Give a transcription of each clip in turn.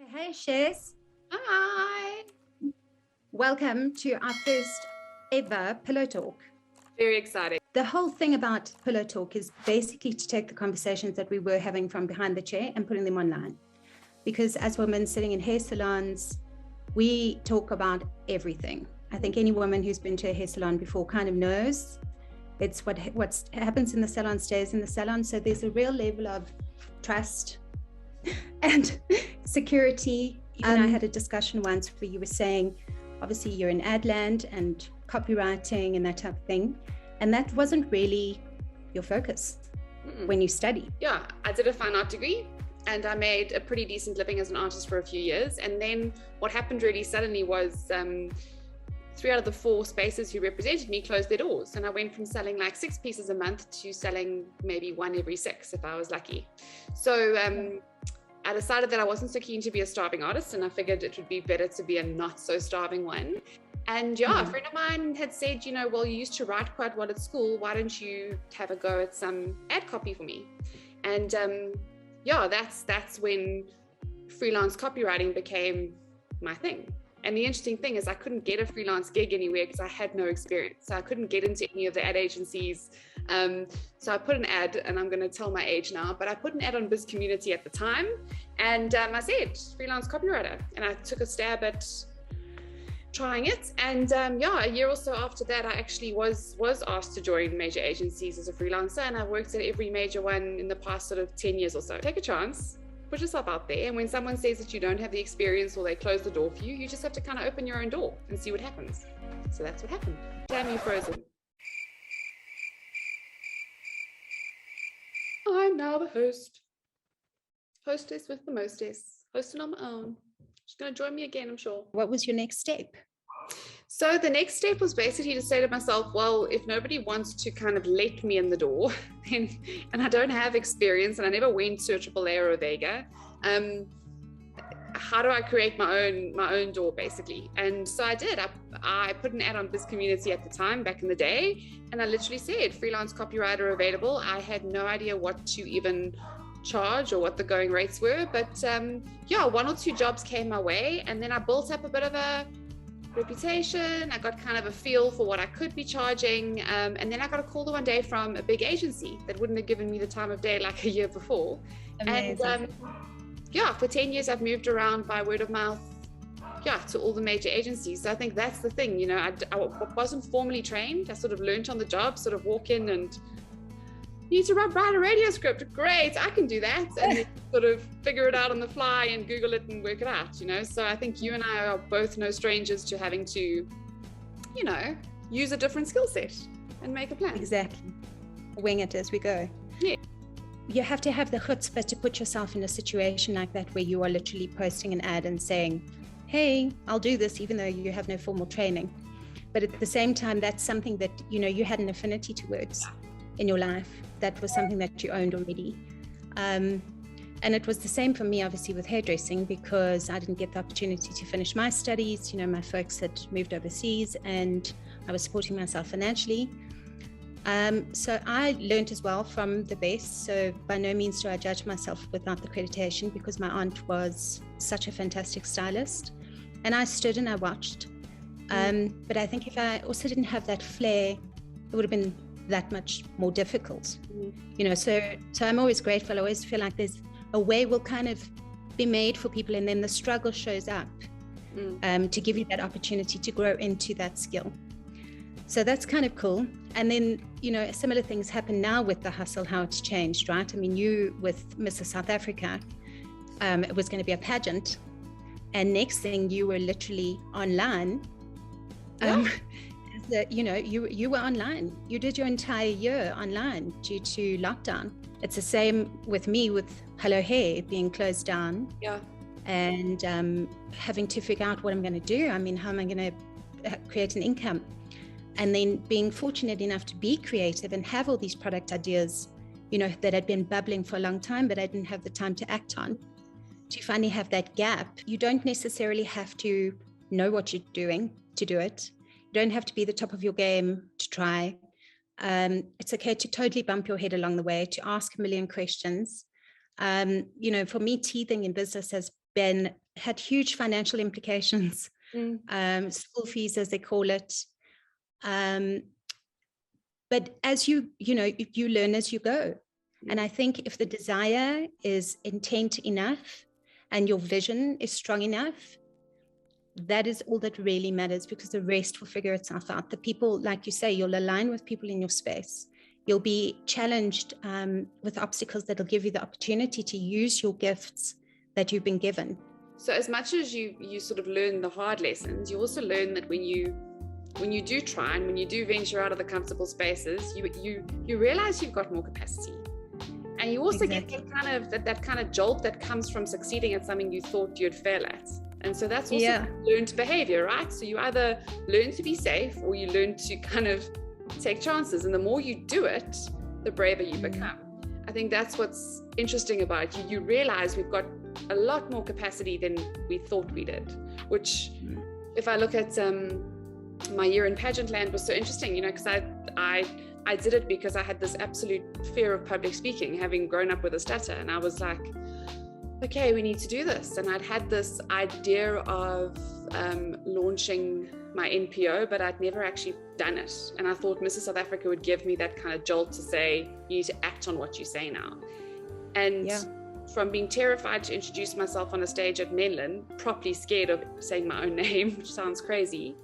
Hey, Shares. Hi. Welcome to our first ever Pillow Talk. Very exciting. The whole thing about Pillow Talk is basically to take the conversations that we were having from behind the chair and putting them online. Because as women sitting in hair salons, we talk about everything. I think any woman who's been to a hair salon before kind of knows it's what happens in the salon stays in the salon. So there's a real level of trust and security. I had a discussion once where you were saying, obviously you're in ad land and copywriting and that type of thing. And that wasn't really your focus when you studied. Yeah, I did a fine art degree and I made a pretty decent living as an artist for a few years. And then what happened really suddenly was 3 out of the 4 spaces who represented me closed their doors. And I went from selling like 6 pieces a month to selling maybe 1 every 6 if I was lucky. So I decided that I wasn't so keen to be a starving artist, and I figured it would be better to be a not so starving one. And a friend of mine had said, well, you used to write quite well at school. Why don't you have a go at some ad copy for me? And that's when freelance copywriting became my thing. And the interesting thing is I couldn't get a freelance gig anywhere because I had no experience. So I couldn't get into any of the ad agencies. So I put an ad, and I'm going to tell my age now, but I put an ad on Biz Community at the time. And I said, freelance copywriter. And I took a stab at trying it. And a year or so after that, I actually was asked to join major agencies as a freelancer. And I've worked at every major one in the past sort of 10 years or so. Take a chance. Put yourself out there, and when someone says that you don't have the experience or they close the door for you, you just have to kind of open your own door and see what happens. So that's what happened. Damn you, Frozen. I'm now the hostess with the mostess, hosting on my own. She's going to join me again, I'm sure. What was your next step? So the next step was basically to say to myself, well, if nobody wants to kind of let me in the door, and I don't have experience, and I never went to a AAA or a Vega, how do I create my own door, basically? And so I did. I put an ad on Biz Community at the time, back in the day, and I literally said, freelance copywriter available. I had no idea what to even charge or what the going rates were, but 1 or 2 jobs came my way, and then I built up a bit of a reputation. I got kind of a feel for what I could be charging, and then I got a call the one day from a big agency that wouldn't have given me the time of day like a year before. Amazing. And for 10 years I've moved around by word of mouth to all the major agencies. So I think that's the thing, I wasn't formally trained. I sort of learned on the job, sort of walk in and need to write a radio script. Great, I can do that. And then sort of figure it out on the fly and Google it and work it out, So I think you and I are both no strangers to having to, use a different skill set and make a plan. Exactly. Wing it as we go. Yeah. You have to have the chutzpah to put yourself in a situation like that where you are literally posting an ad and saying, hey, I'll do this, even though you have no formal training. But at the same time, that's something that, you had an affinity towards in your life. That was something that you owned already. And it was the same for me, obviously, with hairdressing, because I didn't get the opportunity to finish my studies. My folks had moved overseas and I was supporting myself financially. So I learned as well from the best. So by no means do I judge myself without the accreditation, because my aunt was such a fantastic stylist. And I stood and I watched. But I think if I also didn't have that flair, it would have been that much more difficult. So I'm always grateful. I always feel like there's a way will kind of be made for people, and then the struggle shows up to give you that opportunity to grow into that skill. So that's kind of cool. And then, similar things happen now with the hustle, how it's changed, right? I mean, you with Mrs. South Africa, it was going to be a pageant, and next thing you were literally online. You were online. You did your entire year online due to lockdown. It's the same with me with Hello Hair being closed down. Yeah. And having to figure out what I'm going to do. I mean, how am I going to create an income? And then being fortunate enough to be creative and have all these product ideas, that had been bubbling for a long time, but I didn't have the time to act on. To finally have that gap, you don't necessarily have to know what you're doing to do it. You don't have to be the top of your game to try. It's okay to totally bump your head along the way, to ask a million questions. For me, teething in business has had huge financial implications, school fees, as they call it. But as you learn as you go. And I think if the desire is intent enough and your vision is strong enough, that is all that really matters, because the rest will figure itself out. The people, like you say, you'll align with people in your space. You'll be challenged with obstacles that'll give you the opportunity to use your gifts that you've been given. So as much as you sort of learn the hard lessons, you also learn that when you do try and when you do venture out of the comfortable spaces, you realize you've got more capacity. And you also get that kind of jolt that comes from succeeding at something you thought you'd fail at. And so that's also learned behavior, right? So you either learn to be safe or you learn to kind of take chances. And the more you do it, the braver you become. I think that's what's interesting about you. You realize we've got a lot more capacity than we thought we did, which if I look at my year in pageant land was so interesting, because I did it because I had this absolute fear of public speaking, having grown up with a stutter. And I was like, okay, we need to do this. And I'd had this idea of launching my NPO, but I'd never actually done it. And I thought Mrs. South Africa would give me that kind of jolt to say, you need to act on what you say now. And from being terrified to introduce myself on a stage at Menlyn, properly scared of saying my own name, which sounds crazy,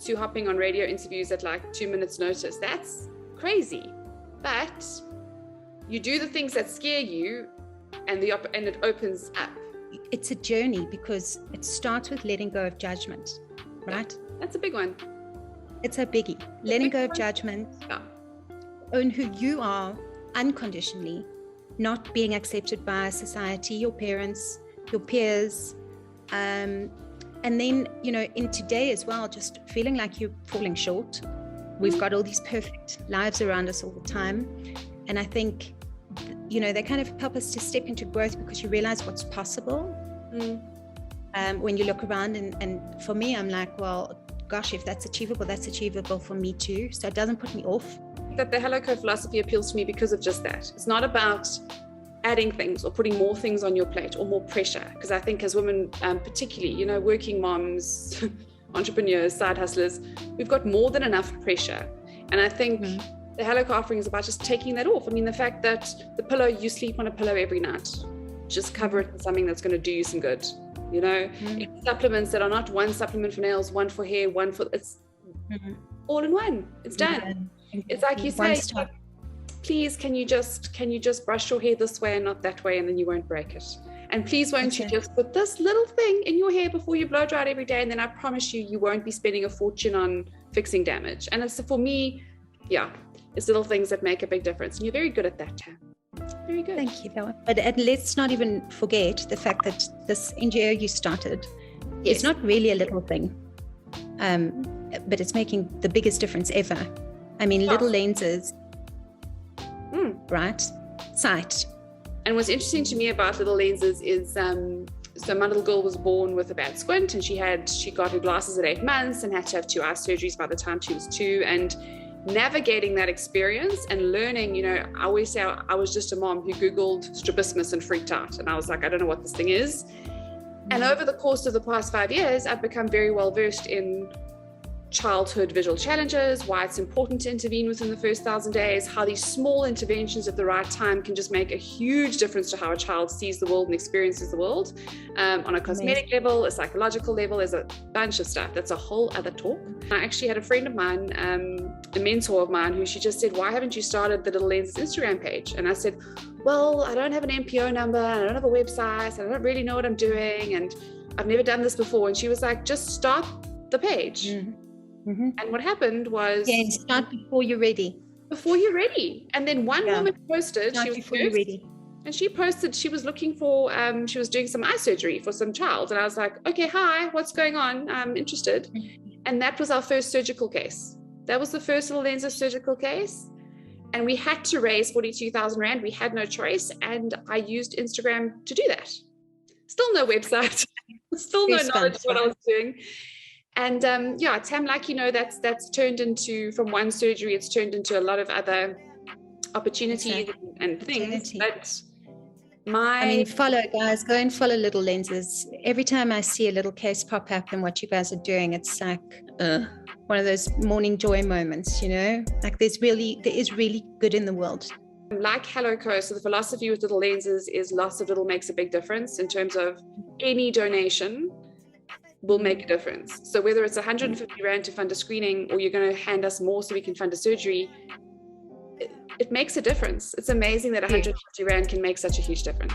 to hopping on radio interviews at like 2 minutes notice. That's crazy. But you do the things that scare you and it opens up. It's a journey, because it starts with letting go of judgment, right? That's a big one. It's a biggie. Letting go of judgment. Own who you are unconditionally, not being accepted by society, your parents, your peers, and then, in today as well, just feeling like you're falling short. We've got all these perfect lives around us all the time. And I think, they kind of help us to step into growth, because you realize what's possible when you look around. And for me, I'm like, well, gosh, if that's achievable for me too. So it doesn't put me off. That the Hello Co philosophy appeals to me because of just that. It's not about adding things or putting more things on your plate or more pressure, because I think as women, particularly, working moms, entrepreneurs, side hustlers, we've got more than enough pressure. And I think the Hello Co offering is about just taking that off. I mean, the fact that you sleep on a pillow every night, just cover it with something that's going to do you some good. Supplements that are not one supplement for nails, one for hair, one for, it's all in one. It's done. It's like you say, please, can you just brush your hair this way and not that way, and then you won't break it. And please, won't you just put this little thing in your hair before you blow dry it every day, and then I promise you won't be spending a fortune on fixing damage. And it's, for me, it's little things that make a big difference. And you're very good at that, Tam. Very good. Thank you, Bella. But let's not even forget the fact that this NGO you started, it's not really a little thing, but it's making the biggest difference ever. I mean, little lenses, right? Sight. And what's interesting to me about little lenses is, so my little girl was born with a bad squint, and she got her glasses at 8 months and had to have 2 eye surgeries by the time she was 2. And navigating that experience and learning, I always say I was just a mom who Googled strabismus and freaked out. And I was like, I don't know what this thing is. And over the course of the past 5 years, I've become very well versed in childhood visual challenges, why it's important to intervene within the first 1,000 days, how these small interventions at the right time can just make a huge difference to how a child sees the world and experiences the world, on a cosmetic level, a psychological level. There's a bunch of stuff. That's a whole other talk. I actually had a friend of mine, a mentor of mine, who she just said, why haven't you started the Little Lenses Instagram page? And I said, well, I don't have an NPO number, and I don't have a website, and I don't really know what I'm doing, and I've never done this before. And she was like, just start the page. And what happened was, start before you're ready. And then one woman posted, she was first, and she posted she was looking for, she was doing some eye surgery for some child. And I was like, okay, hi, what's going on? I'm interested. And that was our first surgical case. That was the first Little Lenses surgical case. And we had to raise 42,000 Rand. We had no choice. And I used Instagram to do that. Still no website, still no knowledge of what I was doing. And Tam, like, that's turned into, from one surgery, it's turned into a lot of other opportunities and things. But I mean, follow, guys, go and follow Little Lenses. Every time I see a little case pop up and what you guys are doing, it's like one of those morning joy moments, you know, like there is really good in the world. Like Hello Co, so the philosophy with Little Lenses is lots of little makes a big difference, in terms of any donation will make a difference. So whether it's 150 Rand to fund a screening, or you're going to hand us more so we can fund a surgery, it makes a difference. It's amazing that 150 Rand can make such a huge difference.